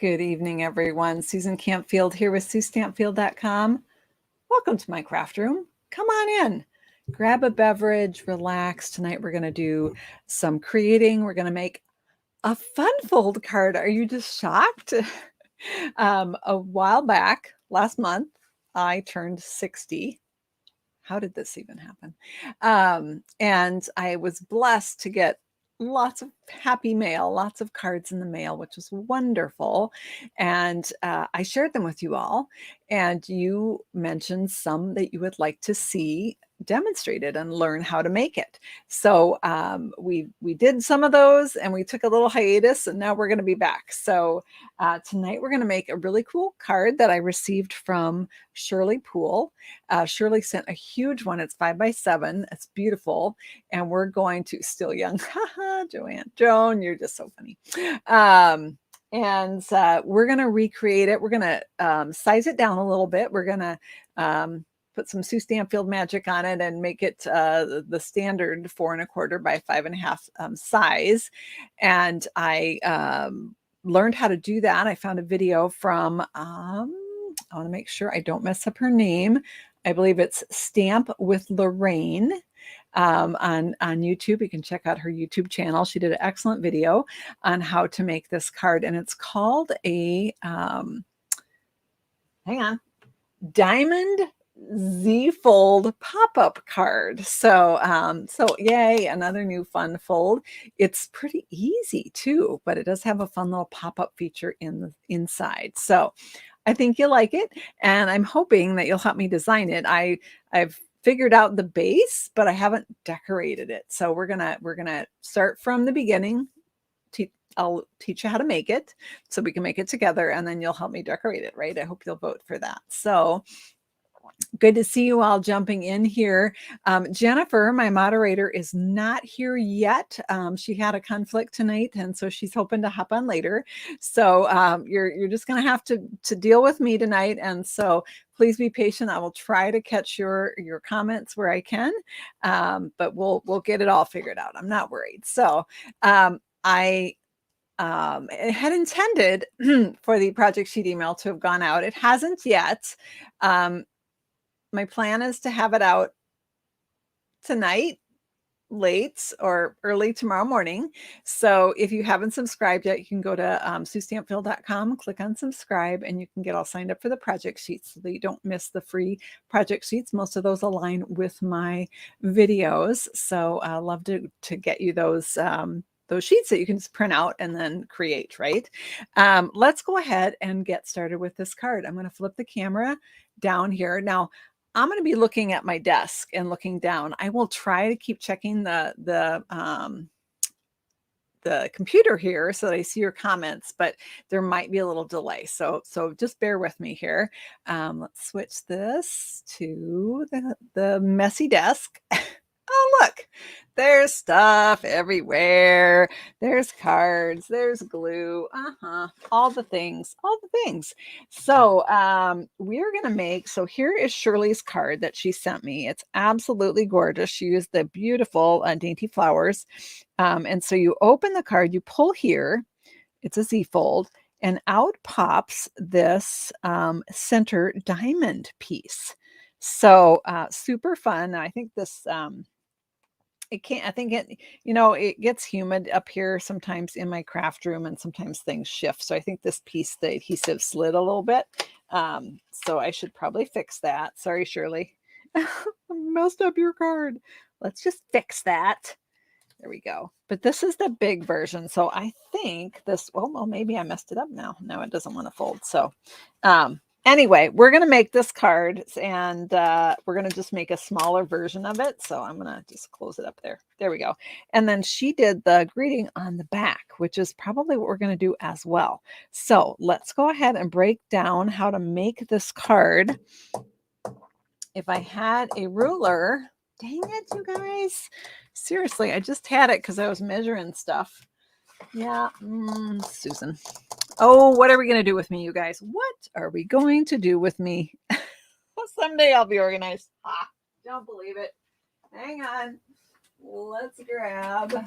Good evening, everyone. Susan Campfield here with SueStampfield.com. Welcome to my craft room. Come on in. Grab a beverage, relax. Tonight we're going to do some creating. We're going to make a fun fold card. Are you just shocked? A while back, last month, I turned 60. How did this even happen? And I was blessed to get lots of happy mail, lots of cards in the mail, which was wonderful. And I shared them with you all. And you mentioned some that you would like to see demonstrated and learn how to make it. So we did some of those and we took a little hiatus and now we're going to be back. So tonight we're going to make a really cool card that I received from Shirley Poole. Shirley sent a huge one. It's 5x7. It's beautiful. And we're going to, still young, Joan, you're just so funny. And we're going to recreate it. We're going to size it down a little bit. We're going to put some Sue Stampfield magic on it and make it the standard 4 1/4 by 5 1/2 size. And I learned how to do that. I found a video from, I want to make sure I don't mess up her name. I believe it's Stamp with Lorraine on YouTube. You can check out her YouTube channel. She did an excellent video on how to make this card. And it's called a, hang on, Diamond Z-fold pop-up card. So yay, another new fun fold. It's pretty easy too, but it does have a fun little pop-up feature in the inside. So I think you'll like it, and I'm hoping that you'll help me design it. I've figured out the base, but I haven't decorated it. So we're gonna start from the beginning. I'll teach you how to make it so we can make it together, and then you'll help me decorate it, right? I hope you'll vote for that. So good to see you all jumping in here. Jennifer, my moderator, is not here yet. She had a conflict tonight, and so she's hoping to hop on later. So you're just going to have to deal with me tonight. And so please be patient. I will try to catch your comments where I can, but we'll get it all figured out. I'm not worried. So I had intended for the project sheet email to have gone out. It hasn't yet. My plan is to have it out tonight, late or early tomorrow morning. So if you haven't subscribed yet, you can go to SueStampfield.com, click on subscribe, and you can get all signed up for the project sheets so that you don't miss the free project sheets. Most of those align with my videos. So I love to get you those sheets that you can just print out and then create, right? Let's go ahead and get started with this card. I'm going to flip the camera down here. Now, I'm going to be looking at my desk and looking down. I will try to keep checking the computer here so that I see your comments, but there might be a little delay. So just bear with me here. Let's switch this to the messy desk. Oh, look, there's stuff everywhere. There's cards, there's glue, all the things. So we're going to make, so here is Shirley's card that she sent me. It's absolutely gorgeous. She used the beautiful dainty flowers. And so you open the card, you pull here, it's a Z fold, and out pops this center diamond piece. So super fun. I think this, it gets humid up here sometimes in my craft room and sometimes things shift. So I think this piece, the adhesive slid a little bit. So I should probably fix that. Sorry, Shirley. I messed up your card. Let's just fix that. There we go. But this is the big version. So I think this, well, maybe I messed it up now. No, it doesn't want to fold. So anyway, we're going to make this card and we're going to just make a smaller version of it. So I'm going to just close it up there. There we go. And then she did the greeting on the back, which is probably what we're going to do as well. So let's go ahead and break down how to make this card. If I had a ruler, dang it, you guys. Seriously, I just had it because I was measuring stuff. Yeah, Susan. Oh, what are we going to do with me, you guys? What are we going to do with me? Someday I'll be organized. Don't believe it. Hang on. Let's grab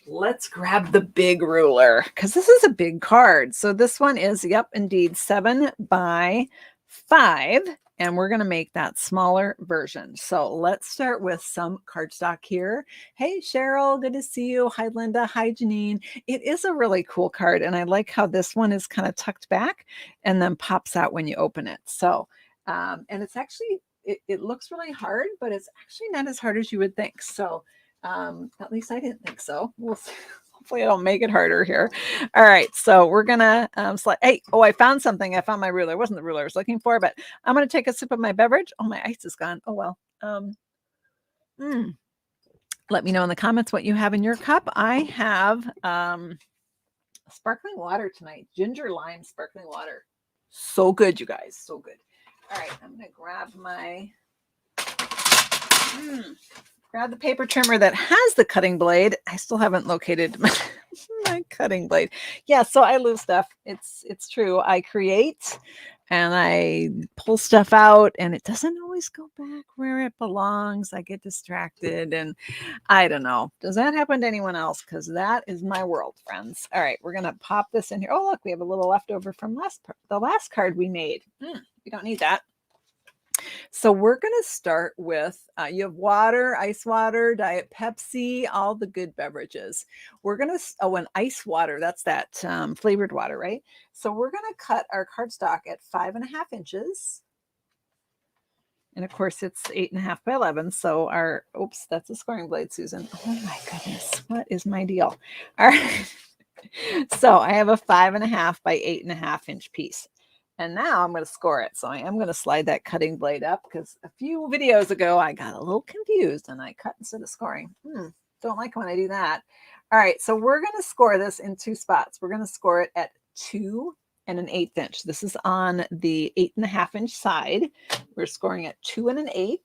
let's grab the big ruler because this is a big card. So this one is, yep, indeed 7 by 5. And we're going to make that smaller version. So let's start with some cardstock here. Hey, Cheryl, good to see you. Hi, Linda. Hi, Janine. It is a really cool card. And I like how this one is kind of tucked back and then pops out when you open it. So, and it's actually, it looks really hard, but it's actually not as hard as you would think. So at least I didn't think so. We'll see. Hopefully I don't make it harder here. All right, so we're gonna slide. Hey, oh, I found something. I found my ruler. It wasn't the ruler I was looking for, but I'm gonna take a sip of my beverage. Oh, my ice is gone. Oh well. Let me know in the comments what you have in your cup. I have sparkling water tonight. Ginger lime sparkling water. So good, you guys. So good. All right, I'm gonna grab my grab the paper trimmer that has the cutting blade. I still haven't located my cutting blade. Yeah, so I lose stuff. It's true. I create and I pull stuff out and it doesn't always go back where it belongs. I get distracted and I don't know. Does that happen to anyone else? Because that is my world, friends. All right, we're gonna pop this in here. Oh, look, we have a little leftover from the last card we made. We don't need that. So we're going to start with, you have water, ice water, Diet Pepsi, all the good beverages. We're going to, oh, and ice water, that's that flavored water, right? So we're going to cut our cardstock at 5.5 inches. And of course it's 8.5 by 11. So our, oops, that's a scoring blade, Susan. Oh my goodness, what is my deal? All right. So I have a 5.5 by 8.5 inch piece. And now I'm going to score it. So I am going to slide that cutting blade up because a few videos ago I got a little confused and I cut instead of scoring. Don't like when I do that. All right, so we're going to score this in 2 spots. We're going to score it at 2 and 1/8 inch. This is on the 8.5 inch side. We're scoring at 2 and 1/8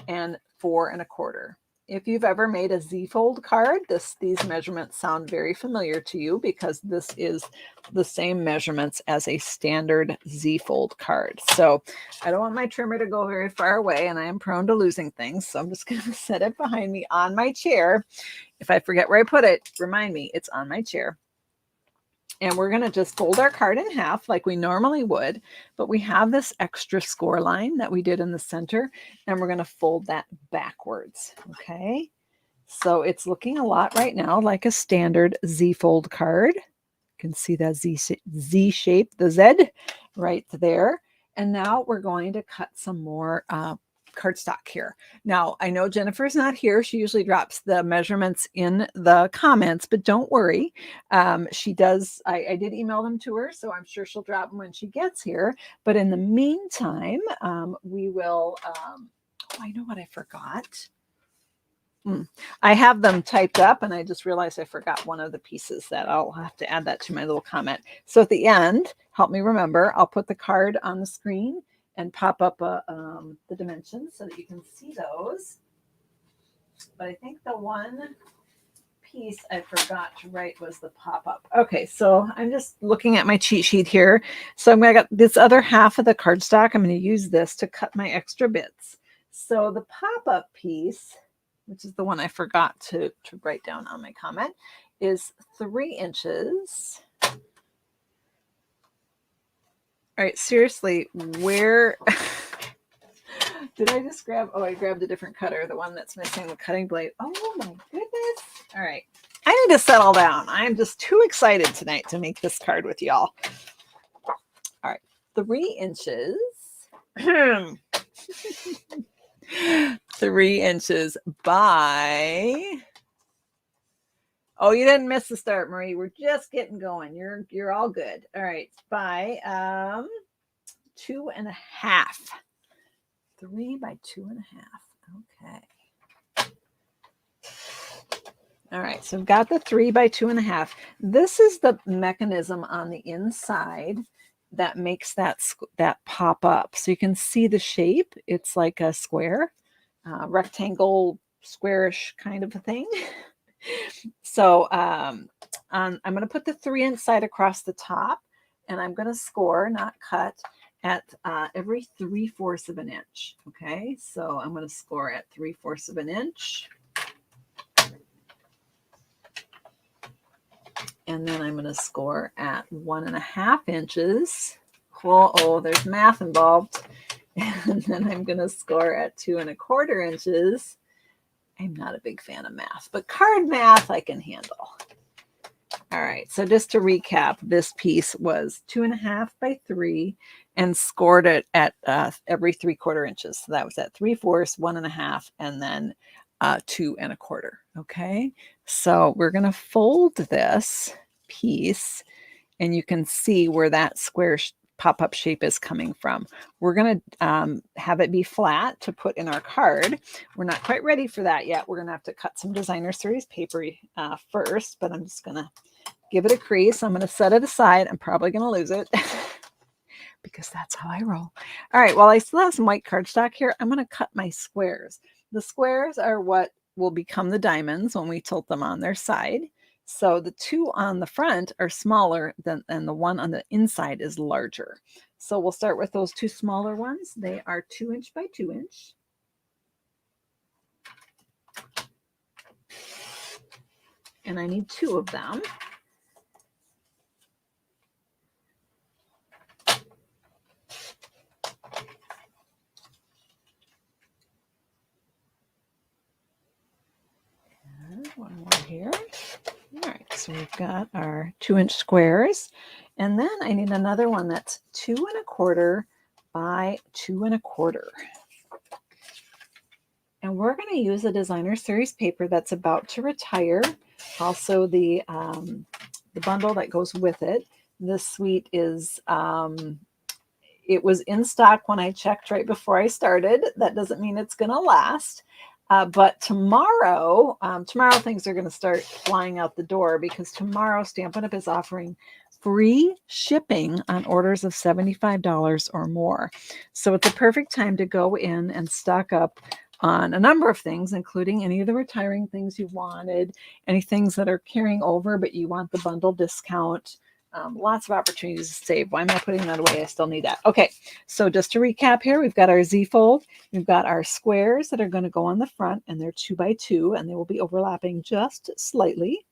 and 4 1/4. If you've ever made a Z-fold card, these measurements sound very familiar to you because this is the same measurements as a standard Z-fold card. So I don't want my trimmer to go very far away and I am prone to losing things. So I'm just going to set it behind me on my chair. If I forget where I put it, remind me it's on my chair. And we're going to just fold our card in half like we normally would, but we have this extra score line that we did in the center, and we're going to fold that backwards, okay? So it's looking a lot right now like a standard Z-fold card. You can see that Z shape, the Z right there. And now we're going to cut some more cardstock here. Now, I know Jennifer's not here. She usually drops the measurements in the comments, but don't worry. She does. I did email them to her, so I'm sure she'll drop them when she gets here. But in the meantime, we will, oh, I know what I forgot. I have them typed up and I just realized I forgot one of the pieces that I'll have to add that to my little comment. So at the end, help me remember, I'll put the card on the screen and pop up the dimensions so that you can see those. But I think the one piece I forgot to write was the pop-up. Okay, so I'm just looking at my cheat sheet here. So I got this other half of the cardstock. I'm going to use this to cut my extra bits. So the pop-up piece, which is the one I forgot to write down on my comment, is 3 inches. All right, seriously, where did I just grab? Oh, I grabbed a different cutter, the one that's missing the cutting blade. Oh my goodness. All right, I need to settle down. I'm just too excited tonight to make this card with y'all. All right, 3 inches. 3 inches by, oh, you didn't miss the start, Marie. We're just getting going. You're all good. All right, by 2.5. 3 by 2.5. Okay. All right, so I've got the 3 by 2.5. This is the mechanism on the inside that makes that pop up. So you can see the shape. It's like a square, rectangle, squarish kind of a thing. So I'm going to put the 3 inside across the top, and I'm going to score, not cut, at every 3/4 of an inch. Okay, so I'm going to score at 3/4 of an inch. And then I'm going to score at 1.5 inches. Oh, there's math involved. And then I'm going to score at 2.25 inches. I'm not a big fan of math, but card math I can handle. All right, so just to recap, this piece was 2.5 by 3 and scored it at every 3/4 inches. So that was at 3/4, 1.5, and then 2.25. Okay, so we're going to fold this piece, and you can see where that square pop-up shape is coming from. We're going to have it be flat to put in our card. We're not quite ready for that yet. We're going to have to cut some designer series paper first, but I'm just going to give it a crease. I'm going to set it aside. I'm probably going to lose it because that's how I roll. All right, while I still have some white cardstock here, I'm going to cut my squares. The squares are what will become the diamonds when we tilt them on their side. So the two on the front are smaller than, and the one on the inside is larger. So we'll start with those two smaller ones. They are 2 inch by 2 inch. And I need 2 of them. And one more here. All right, so we've got our 2 inch squares. And then I need another one that's 2.25 by 2.25. And we're going to use a designer series paper that's about to retire. Also the bundle that goes with it. This suite is, it was in stock when I checked right before I started. That doesn't mean it's going to last. But tomorrow things are going to start flying out the door, because tomorrow Stampin' Up! Is offering free shipping on orders of $75 or more. So it's a perfect time to go in and stock up on a number of things, including any of the retiring things you wanted, any things that are carrying over but you want the bundle discount. Lots of opportunities to save. Why am I putting that away? I still need that. Okay, so just to recap here, we've got our Z-fold. We've got our squares that are going to go on the front, and they're 2 by 2, and they will be overlapping just slightly.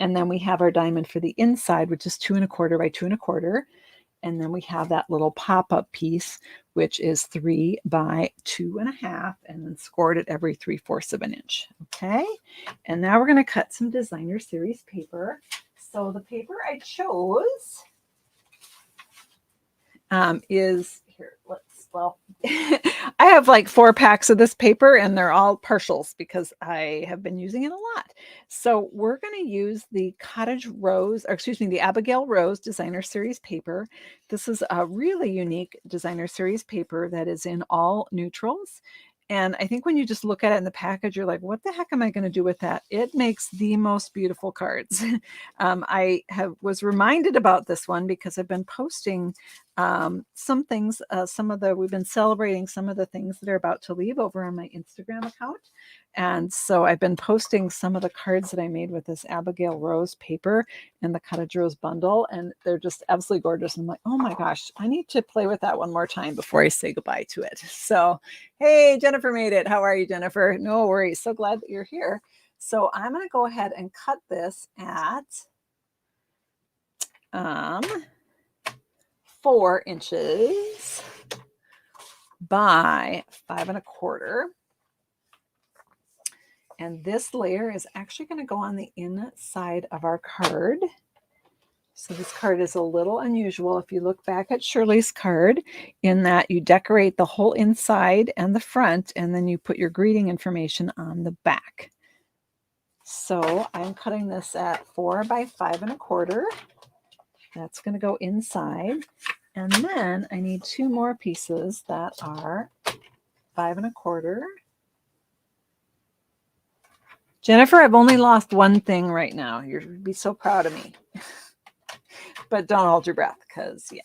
And then we have our diamond for the inside, which is 2.25 by 2.25. And then we have that little pop-up piece, which is 3 by 2.5, and then scored at every 3/4 of an inch. Okay, and now we're going to cut some designer series paper. So the paper I chose is here. I have like 4 packs of this paper, and they're all partials because I have been using it a lot. So we're going to use the Cottage Rose, or excuse me, the Abigail Rose Designer Series paper. This is a really unique Designer Series paper that is in all neutrals. And I think when you just look at it in the package, you're like, what the heck am I going to do with that? It makes the most beautiful cards. I was reminded about this one because I've been posting some things, we've been celebrating some of the things that are about to leave over on my Instagram account. And so I've been posting some of the cards that I made with this Abigail Rose paper and the Cottage Rose bundle, and they're just absolutely gorgeous. I'm like, oh my gosh, I need to play with that one more time before I say goodbye to it. So, hey, Jennifer made it. How are you, Jennifer? No worries. So glad that you're here. So I'm going to go ahead and cut this at 4 inches by 5.25. And this layer is actually going to go on the inside of our card. So this card is a little unusual. If you look back at Shirley's card, in that you decorate the whole inside and the front, and then you put your greeting information on the back. So I'm cutting this at 4 by 5.25. That's going to go inside. And then I need 2 more pieces that are 5.25. Jennifer, I've only lost one thing right now. You'd be so proud of me. But don't hold your breath, because, yeah,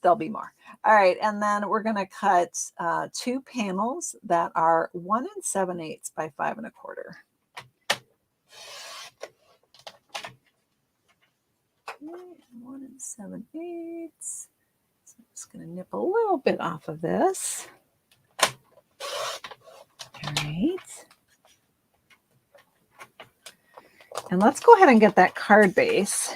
there'll be more. All right, and then we're going to cut 2 panels that are 1 7/8 by 5.25. 1 7/8. So I'm just going to nip a little bit off of this. All right. And let's go ahead and get that card base.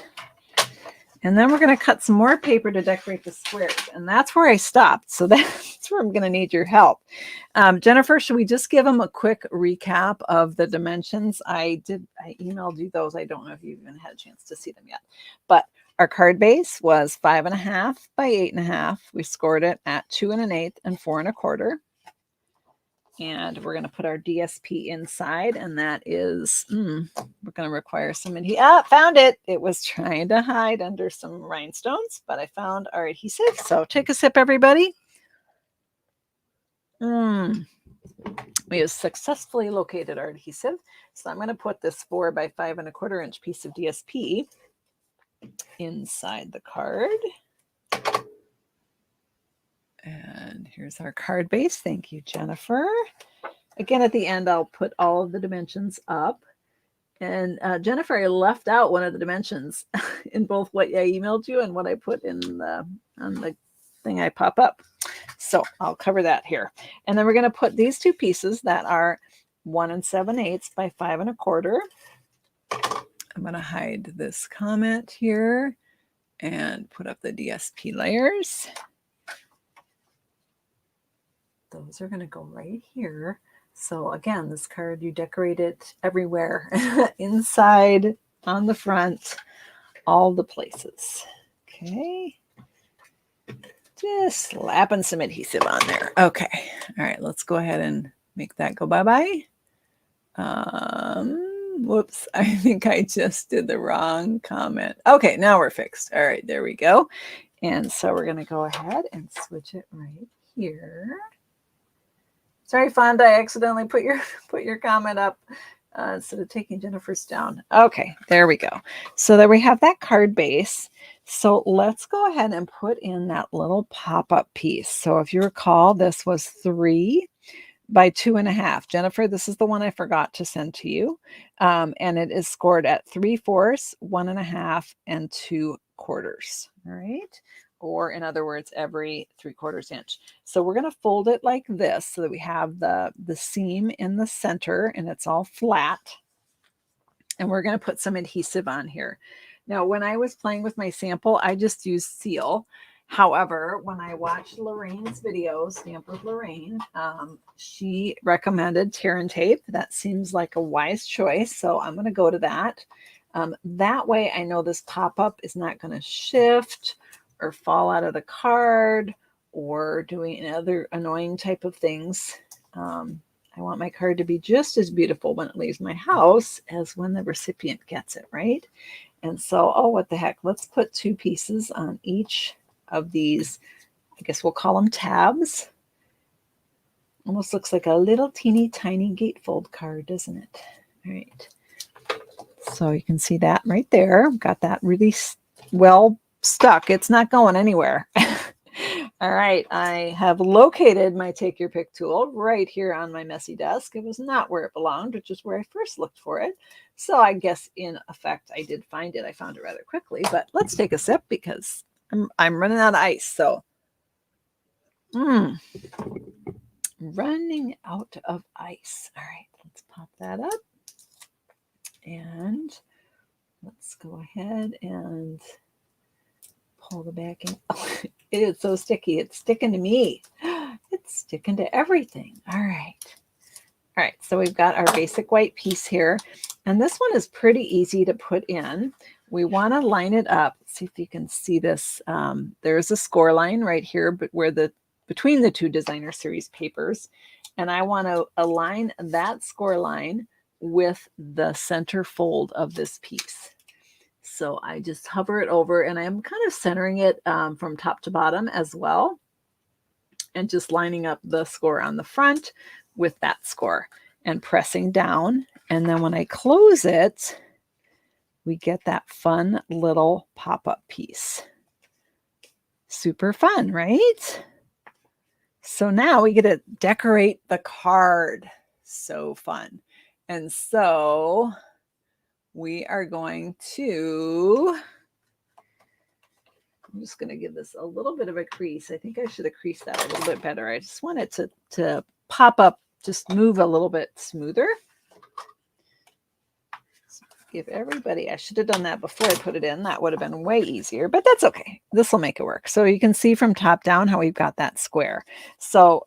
And then we're going to cut some more paper to decorate the squares. And that's where I stopped. So that's where I'm going to need your help. Jennifer, should we just give them a quick recap of the dimensions? I emailed you those. I don't know if you even had a chance to see them yet. But our card base was 5.5 by 8.5. We scored it at 2 1/8 and 4 1/4. And we're going to put our DSP inside, and that is, we're going to require some adhesive. Ah, found it. It was trying to hide under some rhinestones, but I found our adhesive. So take a sip, everybody. We have successfully located our adhesive. So I'm going to put this 4 by 5 1/4 inch piece of DSP inside the card. And here's our card base. Thank you, Jennifer. Again, at the end, I'll put all of the dimensions up. And Jennifer, I left out one of the dimensions in both what I emailed you and what I put in on the thing I pop up. So I'll cover that here. And then we're going to put these two pieces that are 1 7/8 by 5 1/4. I'm going to hide this comment here and put up the DSP layers. Those are going to go right here. So again, this card, you decorate it everywhere, inside, on the front, all the places. Okay. Just slapping some adhesive on there. Okay. All right, let's go ahead and make that go bye-bye. Whoops, I think I just did the wrong comment. Okay, now we're fixed. All right, there we go. And so we're going to go ahead and switch it right here. Sorry, Fonda, I accidentally put your comment up instead of taking Jennifer's down. Okay, there we go. So there we have that card base. So let's go ahead and put in that little pop-up piece. So if you recall, this was 3 by 2.5. Jennifer, this is the one I forgot to send to you. And it is scored at 3/4, 1 1/2, and 2/4. All right. Or in other words, every 3/4 inch. So we're going to fold it like this so that we have the seam in the center and it's all flat. And we're going to put some adhesive on here. Now, when I was playing with my sample, I just used seal. However, when I watched Lorraine's videos, Stamp with Lorraine, she recommended tear and tape. That seems like a wise choice. So I'm going to go to that. That way I know this pop-up is not going to shift or fall out of the card or doing other annoying type of things. I want my card to be just as beautiful when it leaves my house as when the recipient gets it, right? And so, oh, what the heck? Let's put 2 pieces on each of these. I guess we'll call them tabs. Almost looks like a little teeny tiny gatefold card, doesn't it? All right. So you can see that right there. Got that really well stuck. It's not going anywhere. All right, I have located my Take Your Pick tool right here on my messy desk. It was not where it belonged, which is where I first looked for it. So I guess in effect, I did find it. I found it rather quickly, but let's take a sip because I'm running out of ice. So, running out of ice. All right, let's pop that up. And let's go ahead and pull the back in. Oh, it is so sticky. It's sticking to me. It's sticking to everything. All right. All right. So we've got our basic white piece here. And this one is pretty easy to put in. We want to line it up. Let's see if you can see this. There's a score line right here, but where between the 2 designer series papers. And I want to align that score line with the center fold of this piece. So I just hover it over and I'm kind of centering it from top to bottom as well. And just lining up the score on the front with that score and pressing down. And then when I close it, we get that fun little pop-up piece. Super fun, right? So now we get to decorate the card. So fun. And so we are going to, I'm just going to give this a little bit of a crease. I think I should have creased that a little bit better. I just want it to pop up, just move a little bit smoother. So give everybody, I should have done that before I put it in. That would have been way easier, but that's okay. This will make it work. So you can see from top down how we've got that square. So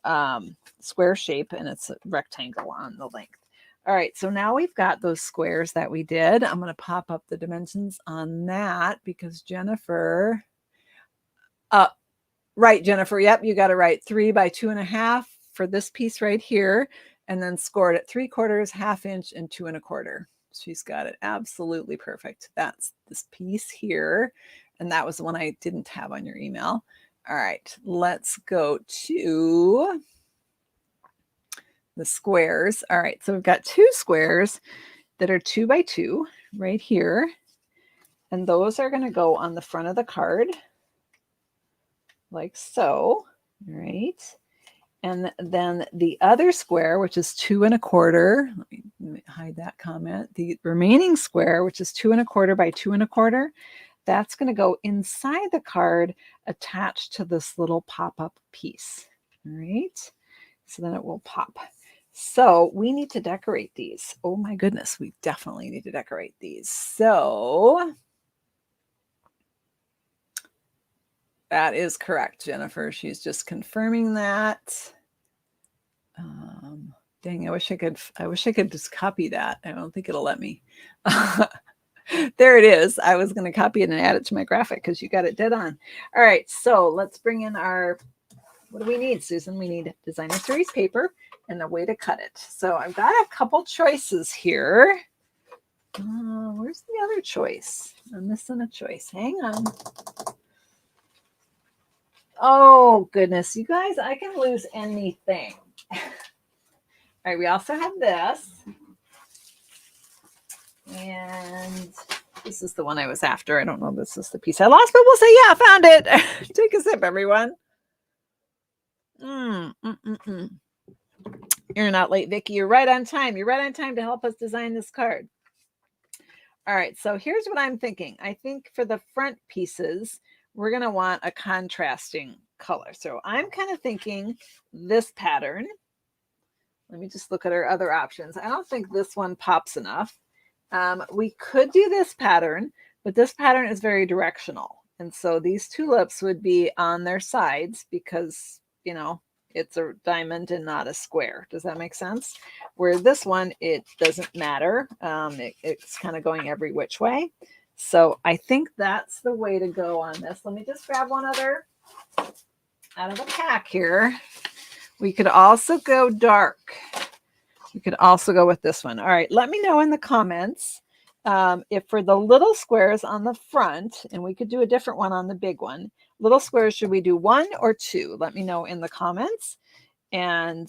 square shape, and it's a rectangle on the length. All right, so now we've got those squares that we did. I'm going to pop up the dimensions on that because Jennifer, right, Jennifer, yep, you got it right. 3 by 2.5 for this piece right here, and then scored at 3/4, 1/2 inch, and 2 1/4. She's got it absolutely perfect. That's this piece here, and that was the one I didn't have on your email. All right, let's go to the squares. All right, so we've got 2 squares that are 2 by 2 right here, and those are going to go on the front of the card like so. All right, and then the other square, which is 2 1/4, let me hide that comment. The remaining square, which is 2 1/4 by 2 1/4, that's going to go inside the card attached to this little pop-up piece. All right, so then it will pop. So we need to decorate these. Oh my goodness, we definitely need to decorate these. So that is correct, Jennifer. She's just confirming that. Dang, I wish I could just copy that. I don't think it'll let me. There it is. I was going to copy it and add it to my graphic because you got it dead on. All right, so let's bring in our, what do we need, Susan? We need designer series paper and a way to cut it. So I've got a couple choices here. Where's the other choice? I'm missing a choice. Hang on. Oh, goodness. You guys, I can lose anything. All right, we also have this. And this is the one I was after. I don't know if this is the piece I lost, but we'll say, yeah, I found it. Take a sip, everyone. You're not late, Vicki. You're right on time. You're right on time to help us design this card. All right, so here's what I'm thinking. I think for the front pieces, we're going to want a contrasting color. So I'm kind of thinking this pattern. Let me just look at our other options. I don't think this one pops enough. We could do this pattern, but this pattern is very directional. And so these tulips would be on their sides because, you know, it's a diamond and not a square. Does that make sense? Where this one, it doesn't matter. It's kind of going every which way. So I think that's the way to go on this. Let me just grab one other out of the pack here. We could also go dark. You could also go with this one. All right, let me know in the comments if for the little squares on the front, and we could do a different one on the big one. Little squares, should we do 1 or 2? Let me know in the comments, and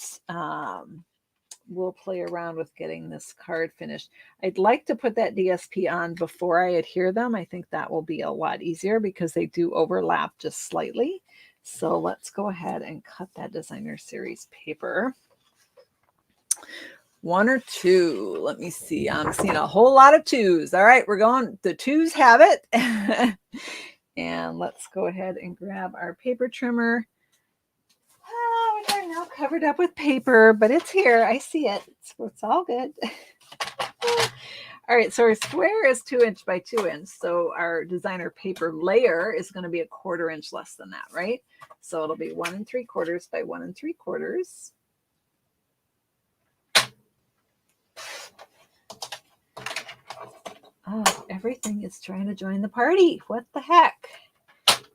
we'll play around with getting this card finished. I'd like to put that DSP on before I adhere them. I think that will be a lot easier because they do overlap just slightly. So let's go ahead and cut that designer series paper. 1 or 2. Let me see. I'm seeing a whole lot of 2s. All right, we're going. The 2s have it. And let's go ahead and grab our paper trimmer. Oh, we're now covered up with paper, but it's here. I see it. It's all good. All right, so our square is 2 inch by 2 inch. So our designer paper layer is going to be 1/4 inch less than that, right? So it'll be 1 3/4 by 1 3/4. Oh, everything is trying to join the party. What the heck?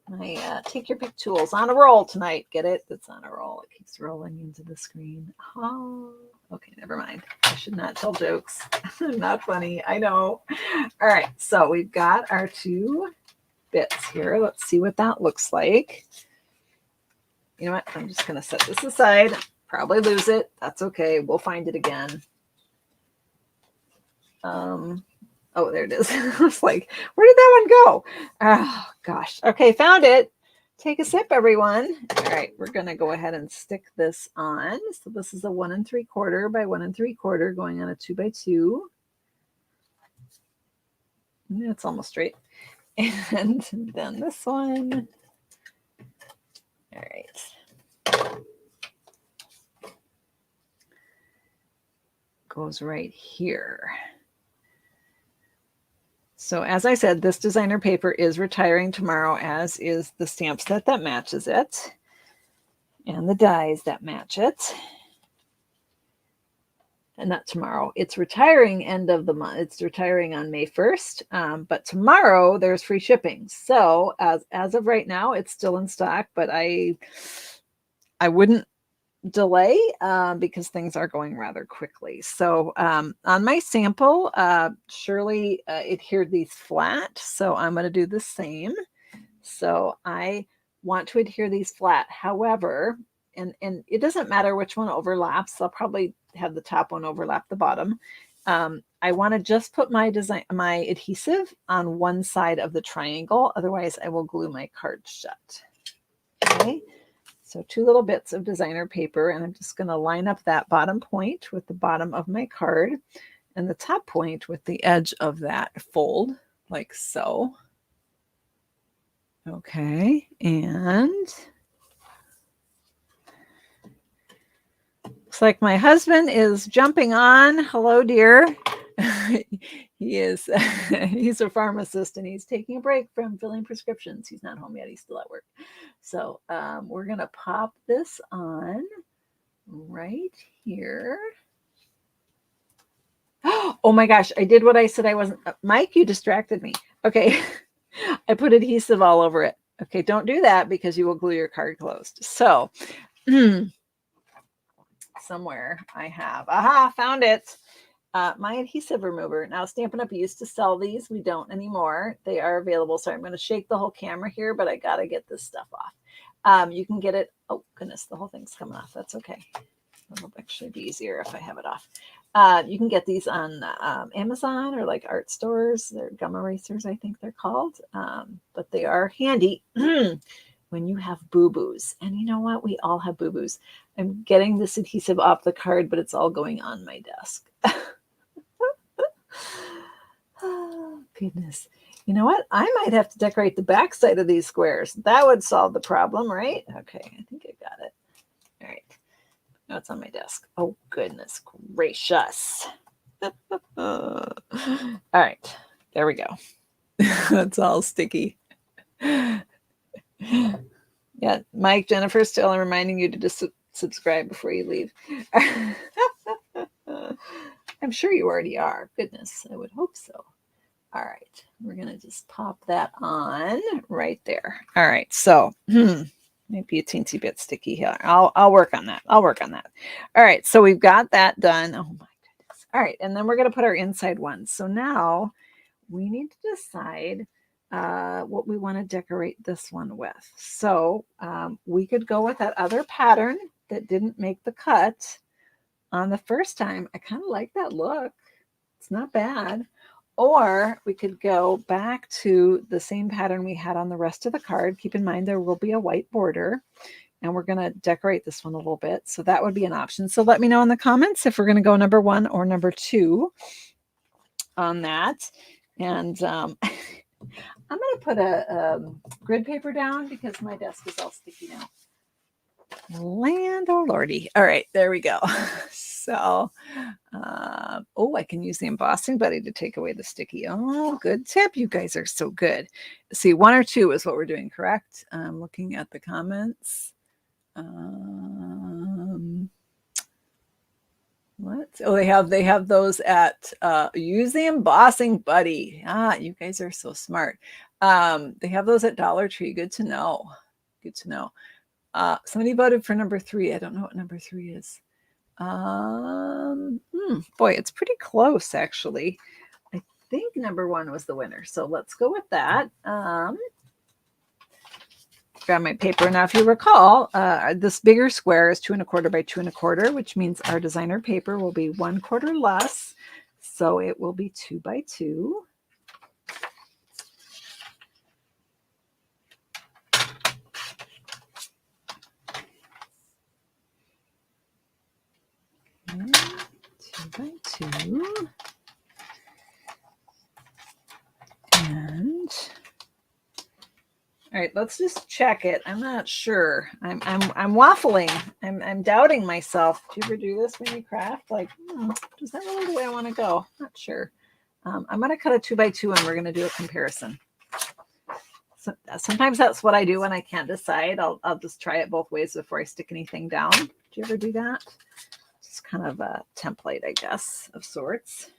My take your pick tools on a roll tonight. Get it? It's on a roll. It keeps rolling into the screen. Oh, okay, never mind. I should not tell jokes. Not funny. I know. All right, so we've got our 2 bits here. Let's see what that looks like. You know what? I'm just going to set this aside. Probably lose it. That's okay. We'll find it again. Oh, there it is. I was like, where did that one go? Oh, gosh. Okay, found it. Take a sip, everyone. All right, we're going to go ahead and stick this on. So this is a 1 3/4 by 1 3/4 going on a 2 by 2. It's almost straight. And then this one. All right. Goes right here. So as I said, this designer paper is retiring tomorrow, as is the stamp set that matches it and the dies that match it. And not tomorrow. It's retiring end of the month. It's retiring on May 1st. But tomorrow there's free shipping. So as of right now, it's still in stock, but I wouldn't delay because things are going rather quickly. So on my sample, Shirley adhered these flat. So I'm going to do the same. So I want to adhere these flat. However, and it doesn't matter which one overlaps. I'll probably have the top one overlap the bottom. I want to just put my adhesive on one side of the triangle. Otherwise, I will glue my card shut. Okay. So 2 little bits of designer paper, and I'm just going to line up that bottom point with the bottom of my card and the top point with the edge of that fold, like so. Okay, and looks like my husband is jumping on. Hello, dear. He is, he's a pharmacist and he's taking a break from filling prescriptions. He's not home yet. He's still at work. So we're going to pop this on right here. Oh my gosh, I did what I said I wasn't. Mike, you distracted me. Okay. I put adhesive all over it. Okay, don't do that because you will glue your card closed. So somewhere I have, found it. My adhesive remover. Now, Stampin' Up! Used to sell these. We don't anymore. They are available. So I'm going to shake the whole camera here, but I got to get this stuff off. You can get it. Oh, goodness, the whole thing's coming off. That's okay. It'll actually be easier if I have it off. You can get these on Amazon or like art stores. They're gum erasers, I think they're called. But they are handy when you have boo-boos. And you know what? We all have boo-boos. I'm getting this adhesive off the card, but it's all going on my desk. Oh, goodness. You know what? I might have to decorate the back side of these squares. That would solve the problem, right? Okay, I think I got it. All right. Now it's on my desk. Oh, goodness gracious. All right. There we go. It's all sticky. Yeah. Mike, Jennifer, still I'm reminding you to just subscribe before you leave. I'm sure you already are. Goodness, I would hope so. All right. We're going to just pop that on right there. All right. So, maybe a teensy bit sticky here. I'll work on that. All right. So we've got that done. Oh my goodness. All right. And then we're going to put our inside ones. So now we need to decide what we want to decorate this one with. So we could go with that other pattern that didn't make the cut on the first time. I kind of like that look. It's not bad. Or we could go back to the same pattern we had on the rest of the card. Keep in mind there will be a white border, and we're going to decorate this one a little bit. So that would be an option. So let me know in the comments if we're going to go number 1 or number 2 on that. And I'm going to put a grid paper down because my desk is all sticky now. Land oh lordy. All right, there we go. So, I can use the embossing buddy to take away the sticky. Oh, good tip. You guys are so good. See, 1 or 2 is what we're doing, correct? I'm looking at the comments. What? Oh, they have those at use the embossing buddy. You guys are so smart. They have those at Dollar Tree. Good to know. Good to know. Somebody voted for number 3. I don't know what number 3 is. Boy, it's pretty close actually. I think number 1 was the winner. So let's go with that. Grab my paper. Now, if you recall, this bigger square is 2 1/4 by 2 1/4, which means our designer paper will be 1/4 less. So it will be 2 by 2. And 2 by 2. And all right, let's just check it. I'm not sure. I'm waffling. I'm doubting myself. Do you ever do this when you craft? Like, is that really the way I want to go? Not sure. I'm going to cut a 2x2 and we're going to do a comparison. So, sometimes that's what I do when I can't decide. I'll just try it both ways before I stick anything down. Do you ever do that? It's kind of a template, I guess, of sorts.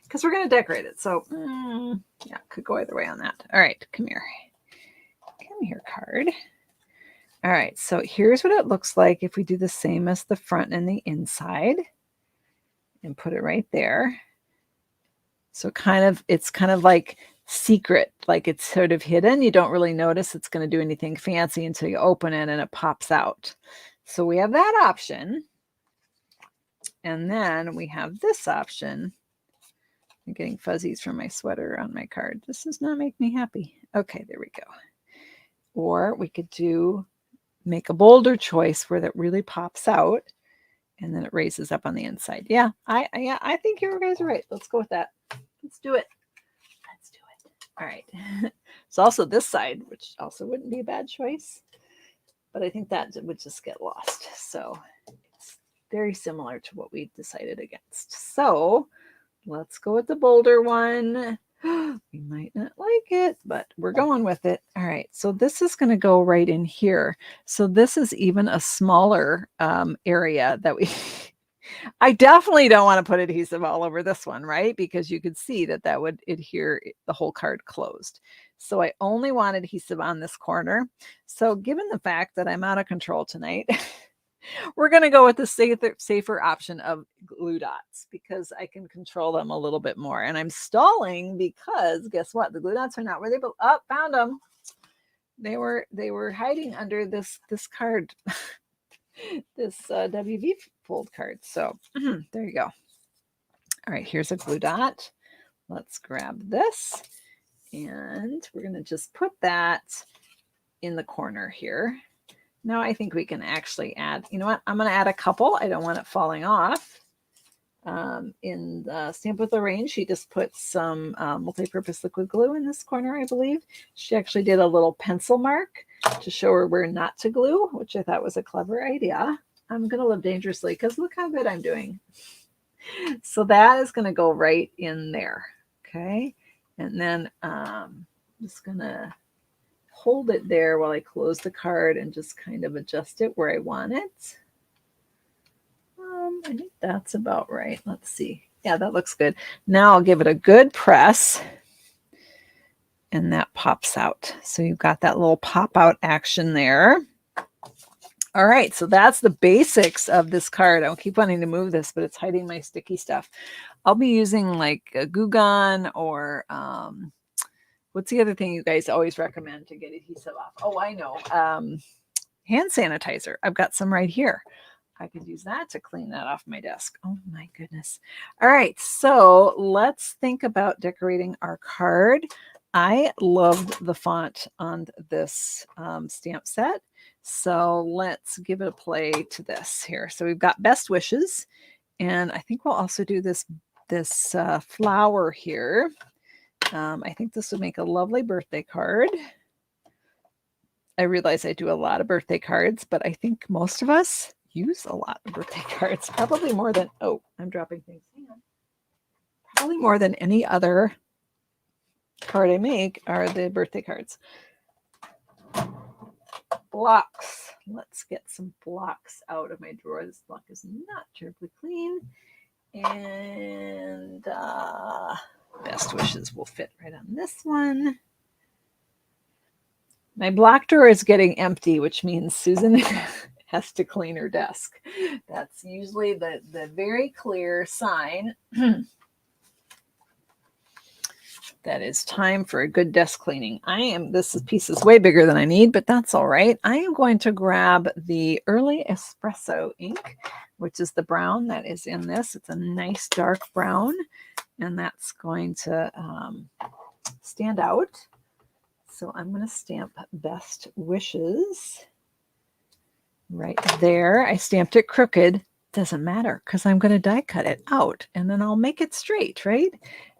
Because we're going to decorate it. So, yeah, could go either way on that. All right, come here. Come here, card. All right, so here's what it looks like if we do the same as the front and the inside and put it right there. So it's kind of like secret, like it's sort of hidden. You don't really notice it's going to do anything fancy until you open it and it pops out. So we have that option. And then we have this option. I'm getting fuzzies from my sweater on my card. This does not make me happy. Okay, there we go. Or we could make a bolder choice where that really pops out and then it raises up on the inside. Yeah, I think you guys are right. Let's go with that. Let's do it. Let's do it. All right. It's also this side, which also wouldn't be a bad choice, but I think that would just get lost. So it's very similar to what we decided against. So let's go with the bolder one. We might not like it, but we're going with it. All right, so this is going to go right in here. So this is even a smaller area that we... I definitely don't want to put adhesive all over this one, right? Because you could see that would adhere the whole card closed. So I only want adhesive on this corner. So given the fact that I'm out of control tonight, we're going to go with the safer option of glue dots because I can control them a little bit more. And I'm stalling because guess what? The glue dots are not where they belong. Oh, found them. They were hiding under this card, this WV fold card. So there you go. All right, here's a glue dot. Let's grab this and we're going to just put that in the corner here. Now I think we can actually add, you know what? I'm going to add a couple. I don't want it falling off. In the Stamp with Lorraine, she just put some multi-purpose liquid glue in this corner, I believe. She actually did a little pencil mark to show her where not to glue, which I thought was a clever idea. I'm going to live dangerously because look how good I'm doing. So that is going to go right in there. Okay. And then I'm just going to hold it there while I close the card and just kind of adjust it where I want it. I think that's about right. Let's see. Yeah, that looks good. Now I'll give it a good press and that pops out. So you've got that little pop out action there. All right, so that's the basics of this card. I'll keep wanting to move this, but it's hiding my sticky stuff. I'll be using like a glue gun or what's the other thing you guys always recommend to get adhesive off? Oh, I know. Hand sanitizer. I've got some right here. I could use that to clean that off my desk. Oh my goodness. All right, so let's think about decorating our card. I loved the font on this stamp set. So let's give it a play to this here. So we've got Best Wishes, and I think we'll also do this flower here. I think this would make a lovely birthday card. I realize I do a lot of birthday cards, but I think most of us use a lot of birthday cards, probably more than, oh, I'm dropping things. Hang on. Probably more than any other card I make are the birthday cards. Blocks. Let's get some blocks out of my drawer. This block is not terribly clean. And Best Wishes will fit right on this one. My block drawer is getting empty, which means Susan has to clean her desk. That's usually the very clear sign that is time for a good desk cleaning. This piece is way bigger than I need, but that's all right. I am going to grab the Early Espresso ink, which is the brown that is in this. It's a nice dark brown, and that's going to stand out. So I'm going to stamp Best Wishes right there. I stamped it crooked. Doesn't matter because I'm going to die cut it out and then I'll make it straight, right?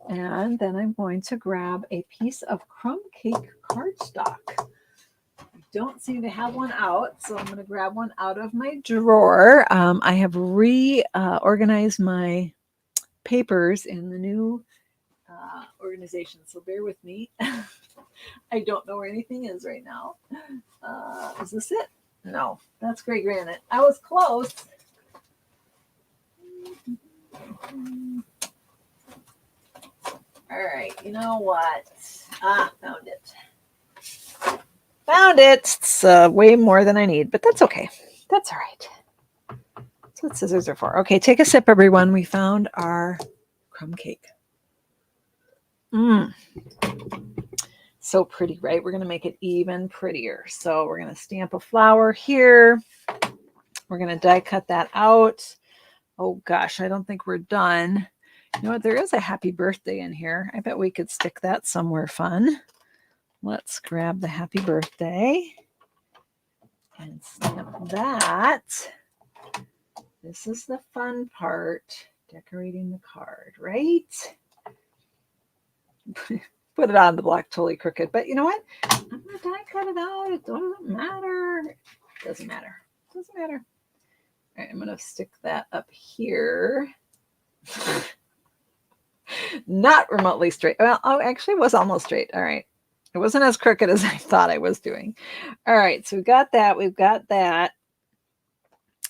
And then I'm going to grab a piece of crumb cake cardstock. I don't seem to have one out, so I'm going to grab one out of my drawer. I have reorganized my papers in the new organization, so bear with me. I don't know where anything is right now. Is this it? No, that's gray granite. I was close. All right, you know what? Found it. Found it. It's way more than I need, but that's okay. That's all right. That's what scissors are for. Okay, take a sip, everyone. We found our crumb cake. So pretty, right? We're going to make it even prettier. So we're going to stamp a flower here. We're going to die cut that out. Oh gosh, I don't think we're done. You know what? There is a happy birthday in here. I bet we could stick that somewhere fun. Let's grab the happy birthday and stamp that. This is the fun part, decorating the card, right? Put it on the block totally crooked, but you know what? I'm going to die cut it out. It doesn't matter. It doesn't matter. It doesn't matter. All right, I'm going to stick that up here. Not remotely straight. Well, oh, actually it was almost straight. All right. It wasn't as crooked as I thought I was doing. All right, so we've got that. We've got that.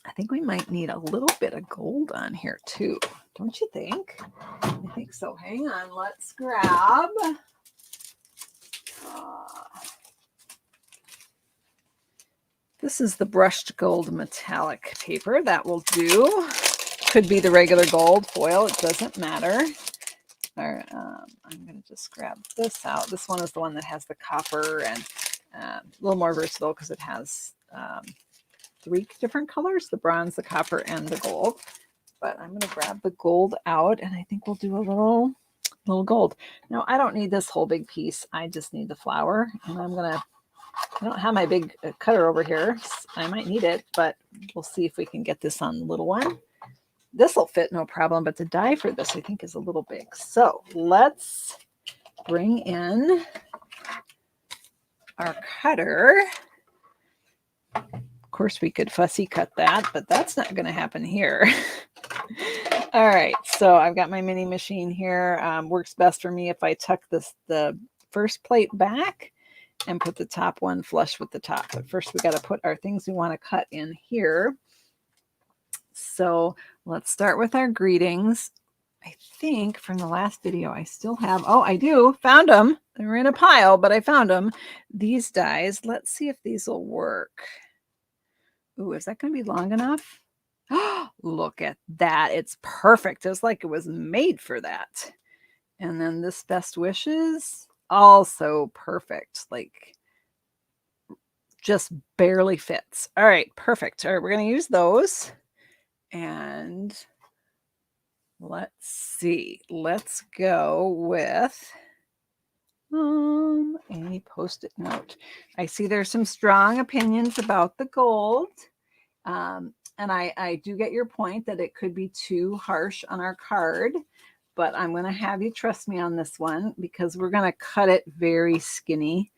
I think we might need a little bit of gold on here too. Don't you think? I think so. Hang on. Let's grab. This is the brushed gold metallic paper. That will do. Could be the regular gold foil. It doesn't matter. All right, I'm going to just grab this out. This one is the one that has the copper and a little more versatile because it has 3 different colors, the bronze, the copper, and the gold. But I'm going to grab the gold out, and I think we'll do a little gold. Now, I don't need this whole big piece. I just need the flower, and I don't have my big cutter over here. I might need it, but we'll see if we can get this on the little one. This will fit no problem, but the die for this I think is a little big. So let's bring in our cutter. Of course, we could fussy cut that, but that's not going to happen here. All right, so I've got my mini machine here. Works best for me if I tuck the first plate back and put the top one flush with the top. But first we got to put our things we want to cut in here. So let's start with our greetings. I think from the last video I still have, oh, I do, found them. They were in a pile, but I found them. These dies, let's see if these will work. Ooh, is that going to be long enough? Look at that. It's perfect. It's like it was made for that. And then this best wishes, also perfect. Like just barely fits. All right, perfect. All right, we're going to use those. And let's see. Let's go with a Post-it note. I see there's some strong opinions about the gold. And I do get your point that it could be too harsh on our card, but I'm going to have you trust me on this one because we're going to cut it very skinny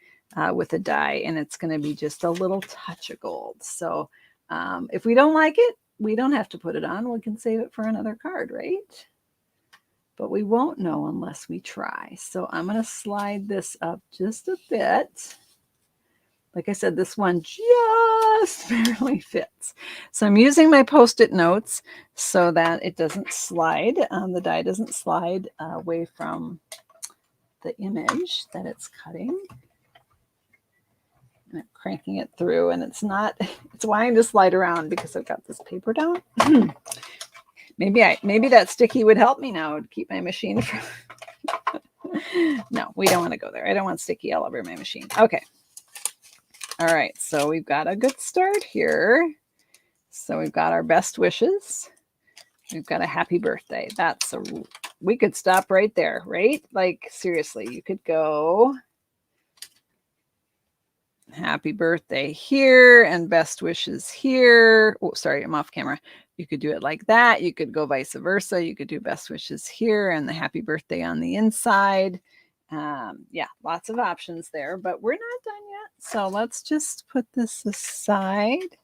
with a die, and it's going to be just a little touch of gold. So if we don't like it, we don't have to put it on. We can save it for another card, right? But we won't know unless we try. So I'm going to slide this up just a bit. Like I said, this one just barely fits. So I'm using my Post-it notes so that it doesn't slide. The die doesn't slide away from the image that it's cutting. And I'm cranking it through, and it's wanting to slide around because I've got this paper down. Maybe that sticky would help me now to keep my machine from. No, we don't want to go there. I don't want sticky all over my machine. Okay. All right, so we've got a good start here. So we've got our best wishes. We've got a happy birthday. We could stop right there, right? Like seriously, you could go happy birthday here and best wishes here. Oh, sorry, I'm off camera. You could do it like that. You could go vice versa. You could do best wishes here and the happy birthday on the inside. Yeah, lots of options there, but we're not done yet. So let's just put this aside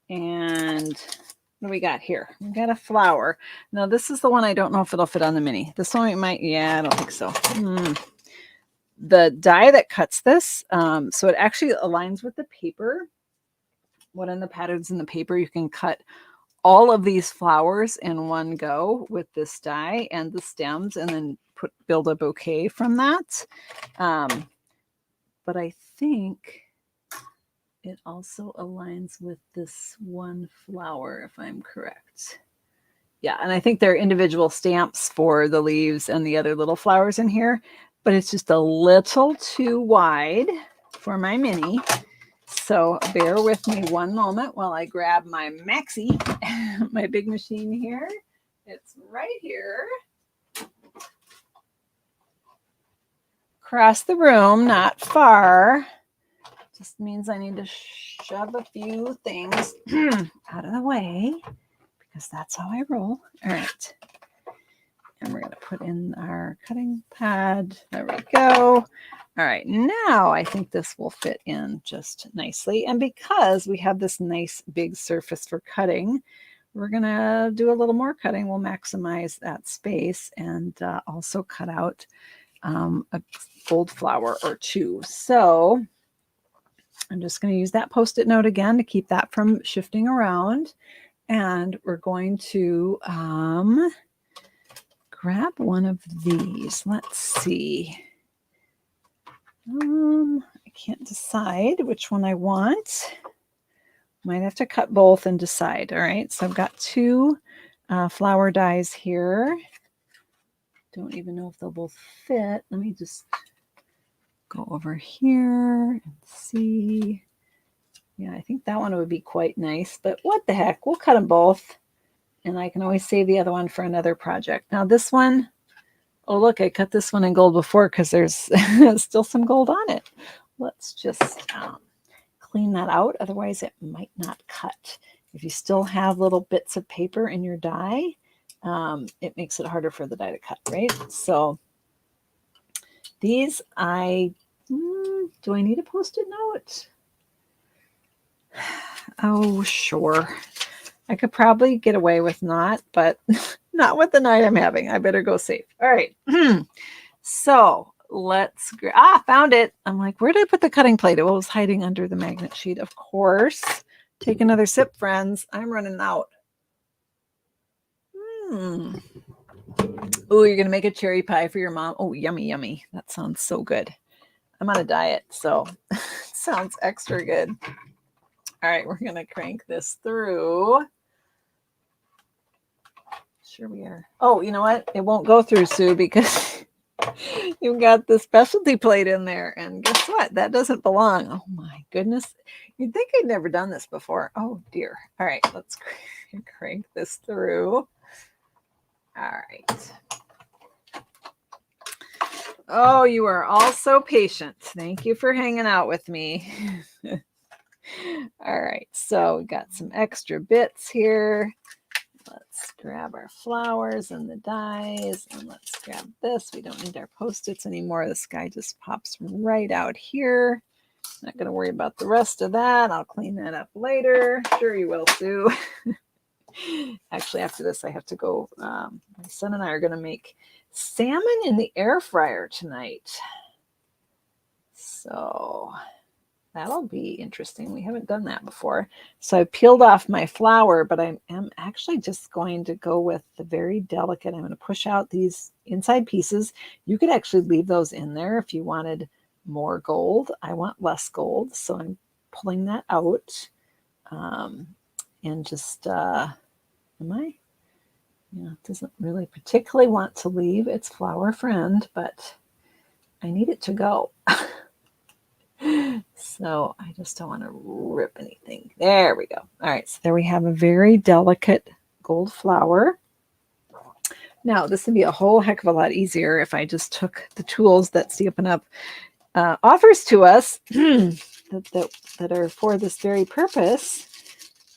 and What do we got here? We got a flower. Now this is the one I don't know if it'll fit on the mini. This one it might, yeah, I don't think so. The die that cuts this, so it actually aligns with the paper. One of the patterns in the paper, you can cut all of these flowers in one go with this die and the stems, and then build a bouquet from that. But I think it also aligns with this one flower, if I'm correct. Yeah, and I think there are individual stamps for the leaves and the other little flowers in here, but it's just a little too wide for my mini. So bear with me one moment while I grab my maxi, my big machine here. It's right here. Across the room, not far. Just means I need to shove a few things out of the way because that's how I roll. All right. And we're going to put in our cutting pad. There we go. All right. Now I think this will fit in just nicely. And because we have this nice big surface for cutting, we're going to do a little more cutting. We'll maximize that space and also cut out a gold flower or two. So I'm just going to use that Post-it note again to keep that from shifting around. And we're going to grab one of these. Let's see. I can't decide which one I want. Might have to cut both and decide. All right, so I've got two flower dies here. Don't even know if they'll both fit. Let me just go over here and see. Yeah, I think that one would be quite nice, but what the heck? We'll cut them both, and I can always save the other one for another project. Now this one, oh look, I cut this one in gold before because there's still some gold on it. Let's just clean that out, otherwise it might not cut. If you still have little bits of paper in your die, it makes it harder for the die to cut, right? So these do I need a Post-it note? Oh, sure. I could probably get away with not, but not with the night I'm having. I better go safe. All right. So let's, found it. I'm like, where did I put the cutting plate? It was hiding under the magnet sheet, of course. Take another sip, friends. I'm running out. Oh, you're going to make a cherry pie for your mom. Oh, yummy, yummy. That sounds so good. I'm on a diet, so it sounds extra good. All right, we're going to crank this through. Sure we are. Oh, you know what? It won't go through, Sue, because you've got the specialty plate in there. And guess what? That doesn't belong. Oh, my goodness. You'd think I'd never done this before. Oh, dear. All right, let's crank this through. All right. Oh, you are all so patient. Thank you for hanging out with me. All right, so we got some extra bits here. Let's grab our flowers and the dies, and let's grab this. We don't need our Post-its anymore. This guy just pops right out here. Not going to worry about the rest of that. I'll clean that up later. Sure you will, Sue. Actually, after this, I have to go. My son and I are going to make salmon in the air fryer tonight. So that'll be interesting. We haven't done that before. So I peeled off my flower, but I am actually just going to go with the very delicate. I'm going to push out these inside pieces. You could actually leave those in there if you wanted more gold. I want less gold, so I'm pulling that out. And just, it doesn't really particularly want to leave its flower friend, but I need it to go. So I just don't want to rip anything. There we go. All right, so there we have a very delicate gold flower. Now, this would be a whole heck of a lot easier if I just took the tools that Stampin' Up offers to us that are for this very purpose,